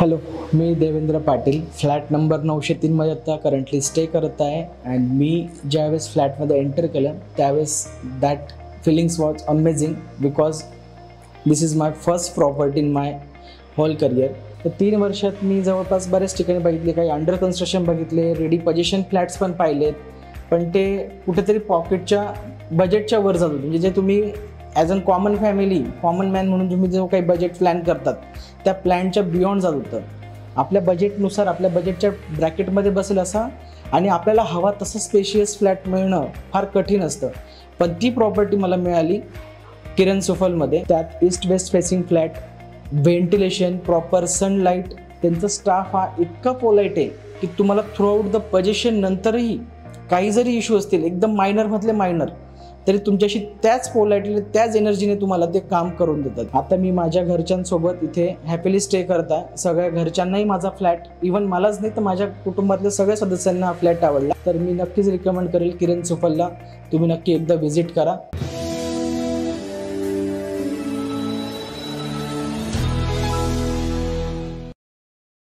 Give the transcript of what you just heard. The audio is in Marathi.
हॅलो, मी देवेंद्र पाटील फ्लॅट नंबर 903 मध्ये आता करंटली स्टे करत आहे. अँड मी ज्यावेळेस फ्लॅटमध्ये एंटर केलं त्यावेळेस that feelings was amazing because this is my first property in my whole career. तर 3 वर्षात मी जवळपास बऱ्याच ठिकाणी बघितले, काही अंडर कन्स्ट्रक्शन बघितले, रेडी पोझिशन फ्लॅट्स पण पाहिलेत, पण ते कुठेतरी पॉकेटच्या बजेटच्या वर जात होते. म्हणजे जे तुम्ही as an common family common man म्हणून तुम्ही जो काही बजेट प्लॅन करतात त्या प्लॅनच्या बियॉन्ड जात होतं. आपल्या बजेटनुसार आपल्या बजेटच्या ब्रॅकेटमध्ये बसेल असा आणि आपल्याला हवा तसं स्पेशियस फ्लॅट मिळणं फार कठीण असतं. पण ती प्रॉपर्टी मला मिळाली किरण सुफलमध्ये. त्यात east west facing flat, ventilation, proper sunlight, त्यांचा स्टाफ हा इतका पोलाईट आहे की तुम्हाला थ्रूआउट द पोझिशन नंतरही काही जरी इश्यू असतील एकदम मायनरमधले मायनर तरी तुमच्याशी त्याच पोलाईटली त्याच एनर्जीने तुम्हाला ते काम करून देतात. आता मी माझ्या घरच्यांसोबत इथे हॅपीली स्टे करत आहे. सगळ्या घरच्यांनाही माझा फ्लॅट, इव्हन मलाच नाही तर माझ्या कुटुंबातल्या सगळ्या सदस्यांना हा फ्लॅट आवडला. तर मी नक्कीच रिकमेंड करेल किरण सुफलला. तुम्ही नक्की एकदा व्हिजिट करा.